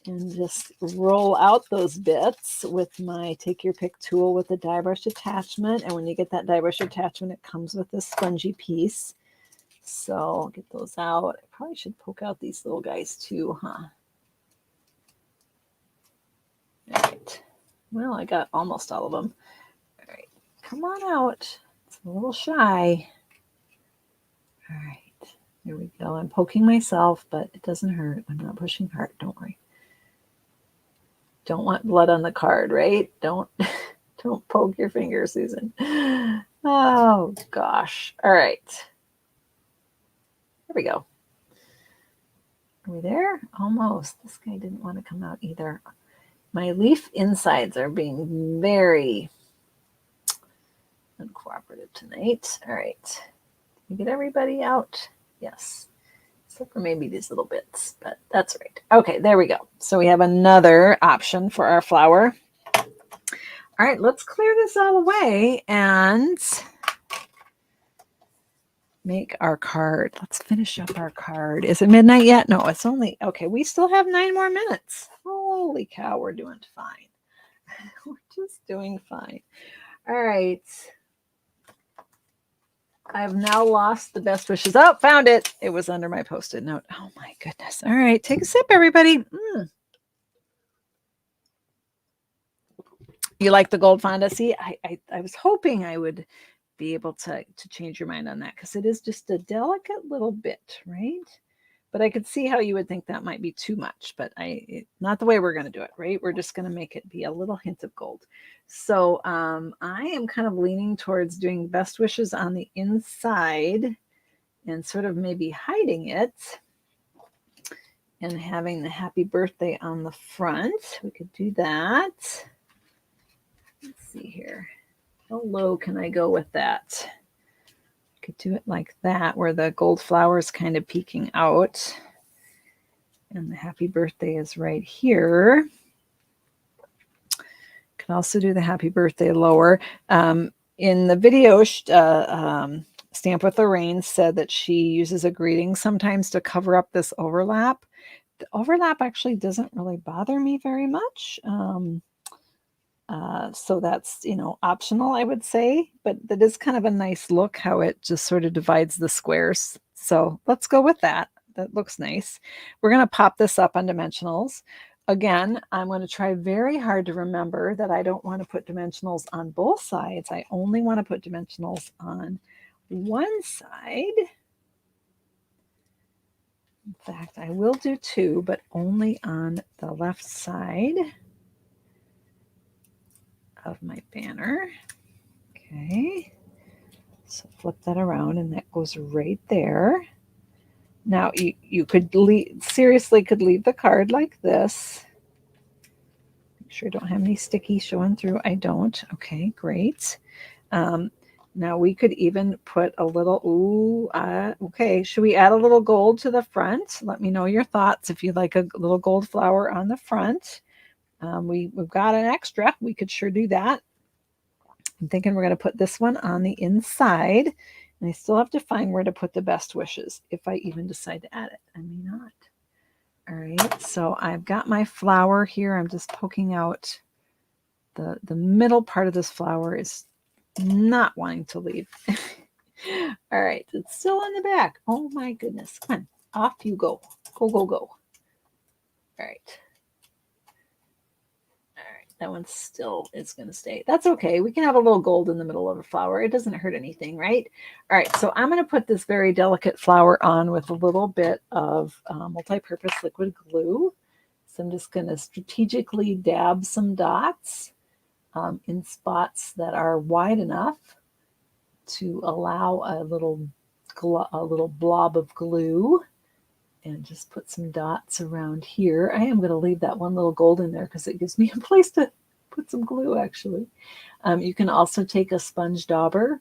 and just roll out those bits with my Take Your Pick tool with the die brush attachment. And when you get that die brush attachment, it comes with this spongy piece. So I'll get those out. I probably should poke out these little guys too, huh? Well, I got almost all of them. All right, come on out. It's a little shy. All right, here we go. I'm poking myself, but it doesn't hurt. I'm not pushing hard. Don't worry. Don't want blood on the card, right? Don't don't poke your finger, Susan. Oh gosh. All right. There we go. Are we there? Almost. This guy didn't want to come out either. My leaf insides are being very uncooperative tonight. All right. Did we get everybody out? Yes. Except for maybe these little bits, but that's right. Okay, there we go. So we have another option for our flower. All right, let's clear this all away and make our card. Let's finish up our card. Is it midnight yet? No, it's only, okay, we still have 9 more minutes. Holy cow, we're doing fine. We're just doing fine. All right. I've now lost the best wishes. Oh, found it. It was under my Post-it note. Oh my goodness. All right, take a sip, everybody. You like the gold fonda? See, I was hoping I would be able to change your mind on that because it is just a delicate little bit, right? But I could see how you would think that might be too much, but not the way we're going to do it, right? We're just going to make it be a little hint of gold. So I am kind of leaning towards doing best wishes on the inside and sort of maybe hiding it and having the happy birthday on the front. We could do that. Let's see here. How low can I go with that? I could do it like that, where the gold flower is kind of peeking out. And the happy birthday is right here. Can also do the happy birthday lower. In the video, Stamp with Lorraine said that she uses a greeting sometimes to cover up this overlap. The overlap actually doesn't really bother me very much. So that's, optional, I would say, but that is kind of a nice look how it just sort of divides the squares. So let's go with that. That looks nice. We're going to pop this up on dimensionals. Again, I'm going to try very hard to remember that I don't want to put dimensionals on both sides. I only want to put dimensionals on one side. In fact, I will do 2, but only on the left side of my banner. Okay, so flip that around and that goes right there. Now you could seriously could leave the card like this. Make sure I don't have any sticky showing through. I don't. Okay, great. Now we could even put a little, okay, should we add a little gold to the front? Let me know your thoughts if you'd like a little gold flower on the front. We've got an extra. We could sure do that. I'm thinking we're going to put this one on the inside, and I still have to find where to put the best wishes if I even decide to add it. I may not. All right, so I've got my flower here. I'm just poking out the middle part of this flower is not wanting to leave. All right, it's still on the back. Oh my goodness. Come on, off you go. Go, go, go. All right. That one still is going to stay. That's okay. We can have a little gold in the middle of a flower. It doesn't hurt anything, right? All right, so I'm going to put this very delicate flower on with a little bit of multi-purpose liquid glue. So I'm just going to strategically dab some dots in spots that are wide enough to allow a little blob of glue. And just put some dots around here. I am going to leave that one little gold in there because it gives me a place to put some glue, actually. You can also take a sponge dauber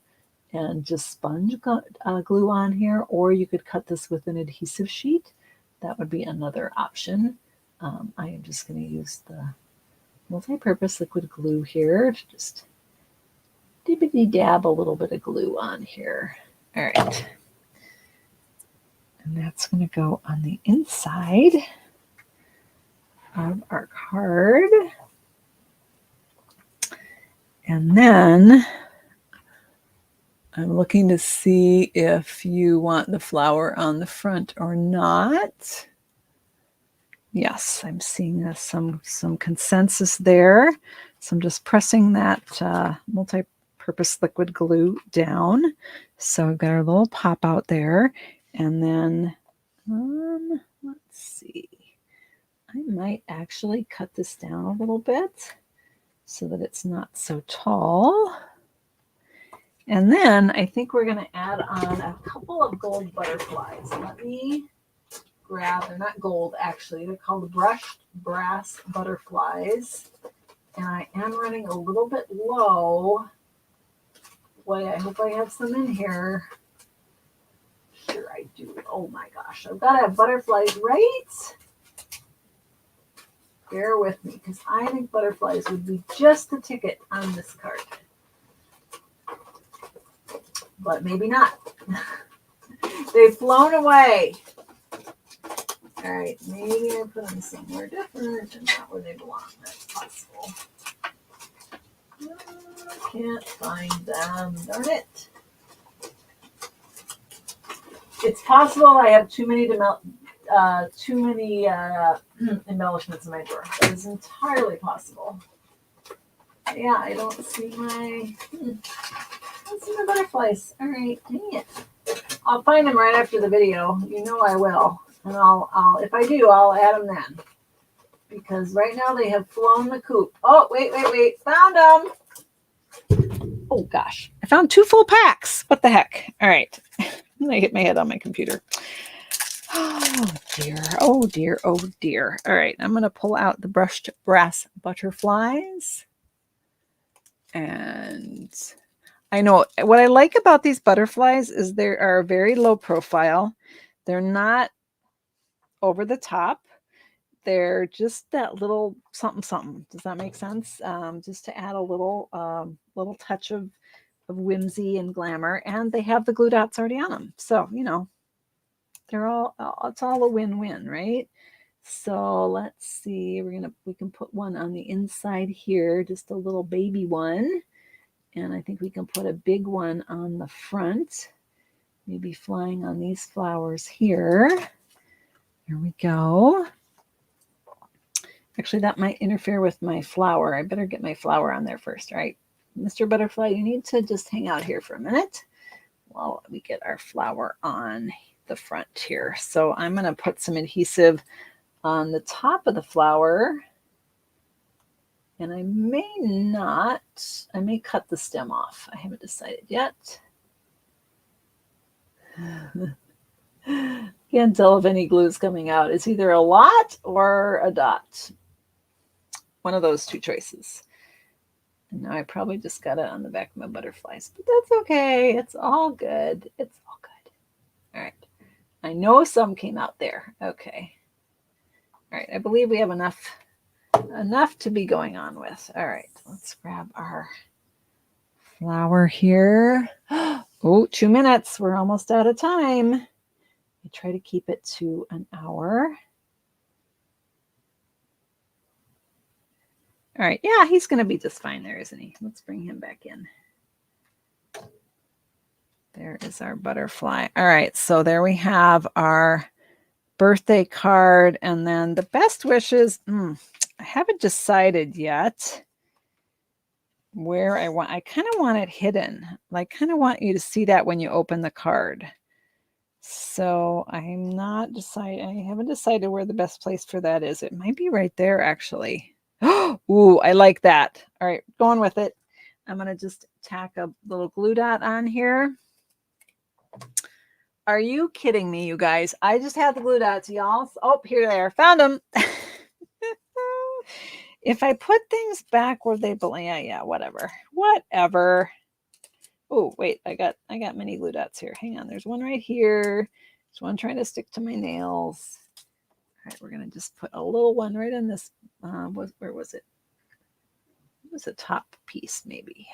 and just sponge glue on here, or you could cut this with an adhesive sheet. That would be another option. I am just going to use the multi-purpose liquid glue here to just dibbity dab a little bit of glue on here. All right. And that's going to go on the inside of our card. And then I'm looking to see if you want the flower on the front or not. Yes, I'm seeing some consensus there. So I'm just pressing that multi-purpose liquid glue down. So we've got our little pop out there. And then, let's see. I might actually cut this down a little bit so that it's not so tall. And then I think we're going to add on a couple of gold butterflies. Let me grab, they're not gold actually, they're called brushed brass butterflies. And I am running a little bit low. Boy, I hope I have some in here. Sure I do. Oh my gosh, I've got to have butterflies, right? Bear with me, because I think butterflies would be just the ticket on this card. But maybe not. They've flown away. All right, maybe I put them somewhere different and not where they belong. That's possible. I can't find them. Darn it. It's possible I have too many embellishments in my drawer. That is entirely possible. Yeah, I don't see my butterflies. All right, dang it. I'll find them right after the video. You know I will. And I'll if I do, I'll add them then. Because right now they have flown the coop. Oh, wait. Found them. Oh, gosh. I found 2 full packs. What the heck? All right. I hit my head on my computer. Oh, dear. Oh, dear. Oh, dear. All right. I'm going to pull out the brushed brass butterflies. And I know what I like about these butterflies is they are very low profile. They're not over the top. They're just that little something. Does that make sense? Just to add a little touch of whimsy and glamour. And they have the glue dots already on them. So, you know, it's all a win-win, right? So let's see. We can put one on the inside here, just a little baby one. And I think we can put a big one on the front, maybe flying on these flowers here. Here we go. Actually, that might interfere with my flower. I better get my flower on there first, right? Mr. Butterfly, you need to just hang out here for a minute while we get our flower on the front here. So I'm going to put some adhesive on the top of the flower. And I may cut the stem off. I haven't decided yet. Can't tell if any glue is coming out. It's either a lot or a dot. One of those 2 choices. And now I probably just got it on the back of my butterflies, but that's okay. It's all good. It's all good. All right. I know some came out there. Okay. All right. I believe we have enough to be going on with. All right. Let's grab our flower here. Oh, 2 minutes. We're almost out of time. I try to keep it to an hour. All right. Yeah, he's going to be just fine there, isn't he? Let's bring him back in. There is our butterfly. All right. So there we have our birthday card. And then the best wishes. I haven't decided yet where I kind of want it hidden. I kind of want you to see that when you open the card. So I haven't decided where the best place for that is. It might be right there, actually. Ooh, I like that. All right, going with it. I'm going to just tack a little glue dot on here. Are you kidding me, you guys? I just had the glue dots, y'all. Oh, here they are. Found them. If I put things back where they belong, yeah, whatever. Oh, wait, I got many glue dots here. Hang on, there's one right here. There's one trying to stick to my nails. All right, we're going to just put a little one right on this. Where was it? It was a top piece, maybe.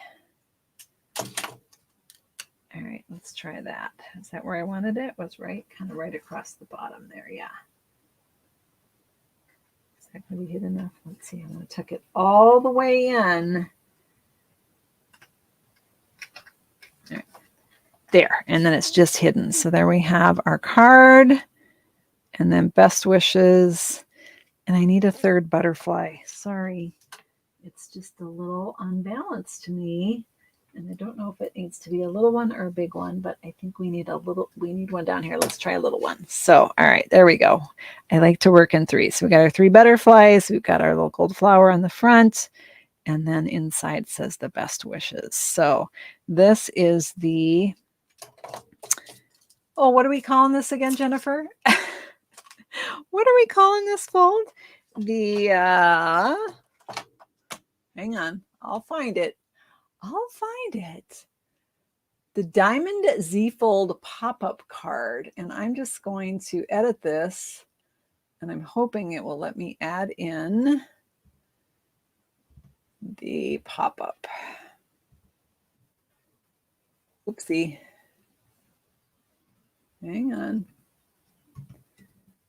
All right, let's try that. Is that where I wanted it? Was right, kind of right across the bottom there, yeah. Is that going to be hid enough? Let's see, I'm going to tuck it all the way in. All right. There, and then it's just hidden. So there we have our card, and then best wishes. And I need a third butterfly. Sorry. It's just a little unbalanced to me. And I don't know if it needs to be a little one or a big one, but I think we need one down here. Let's try a little one. So, all right, there we go. I like to work in threes. So we got our 3 butterflies. We've got our little gold flower on the front. And then inside says the best wishes. So this is the, oh, what are we calling this again, Jennifer? What are we calling this fold? The, hang on, I'll find it. The Diamond Z Fold pop-up card. And I'm just going to edit this. And I'm hoping it will let me add in the pop-up. Oopsie. Hang on.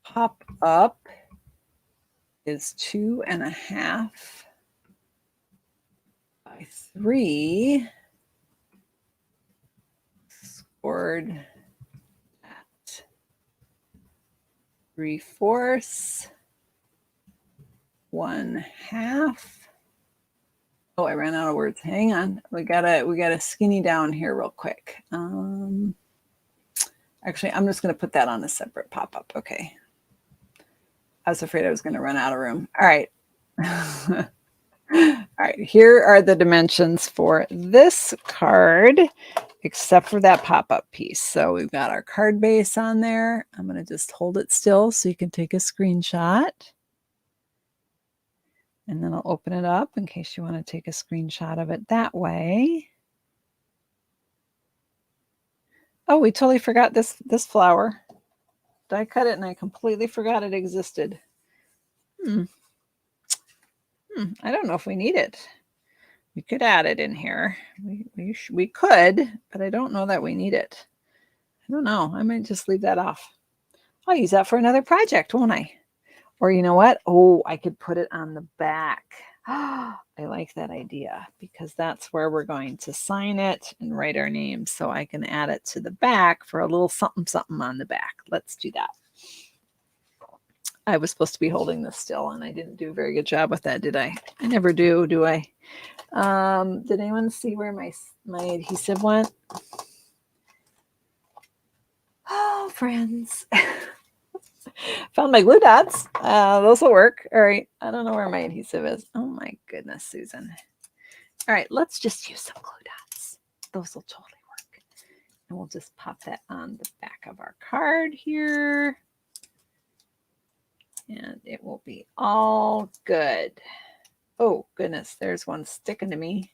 Pop-up is 2.5 by 3. Scored at 3/4, 1/2. Oh, I ran out of words. Hang on. We gotta skinny down here real quick. Actually, I'm just gonna put that on a separate pop-up. Okay. I was afraid I was gonna run out of room. All right. All right, here are the dimensions for this card, except for that pop-up piece. So we've got our card base on there. I'm going to just hold it still so you can take a screenshot. And then I'll open it up in case you want to take a screenshot of it that way. Oh, we totally forgot this flower. I cut it and I completely forgot it existed. I don't know if we need it. We could add it in here. We could, but I don't know that we need it. I don't know. I might just leave that off. I'll use that for another project, won't I? Or you know what? Oh, I could put it on the back. I like that idea because that's where we're going to sign it and write our names. So I can add it to the back for a little something something on the back. Let's do that. I was supposed to be holding this still and I didn't do a very good job with that, did I? I never do I? Did anyone see where my adhesive went? Oh, friends. Found my glue dots. Those will work. All right. I don't know where my adhesive is. Oh my goodness, Susan. All right, let's just use some glue dots. Those will totally work. And we'll just pop that on the back of our card here. And it will be all good. Oh, goodness, there's one sticking to me.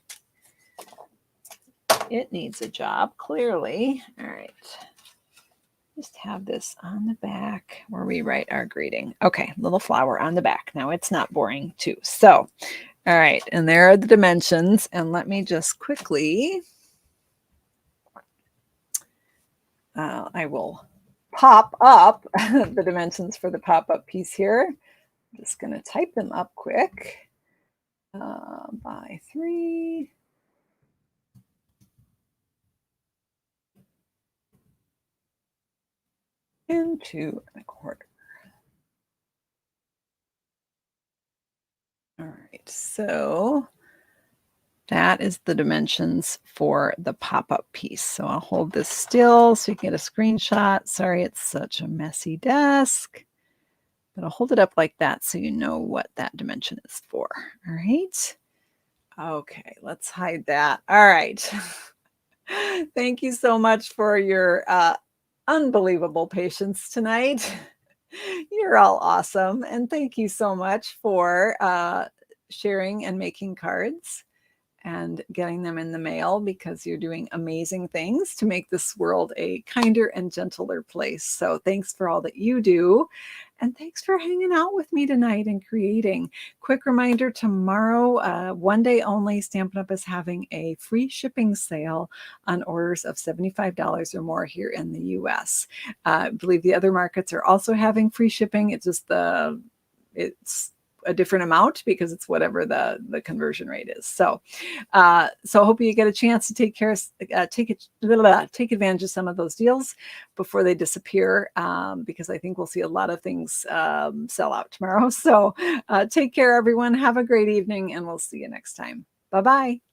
It needs a job, clearly. All right. Just have this on the back where we write our greeting. Okay, little flower on the back. Now it's not boring too. So, all right, and there are the dimensions. And let me just quickly, I will pop up the dimensions for the pop-up piece here. I'm just going to type them up quick. By 3. And 2.25. All right, so that is the dimensions for the pop-up piece. So I'll hold this still so you can get a screenshot. Sorry, it's such a messy desk, but I'll hold it up like that so you know what that dimension is for. All right. Okay, let's hide that. All right. Thank you so much for your unbelievable patience tonight. You're all awesome. And thank you so much for sharing and making cards and getting them in the mail because you're doing amazing things to make this world a kinder and gentler place. So thanks for all that you do. And thanks for hanging out with me tonight and creating. Quick reminder, tomorrow, one day only, Stampin' Up! Is having a free shipping sale on orders of $75 or more here in the US. I believe the other markets are also having free shipping. It's just a different amount because it's whatever the conversion rate is. So so I hope you get a chance to take advantage of some of those deals before they disappear, because I think we'll see a lot of things sell out tomorrow. So take care, everyone. Have a great evening, and we'll see you next time. Bye-bye.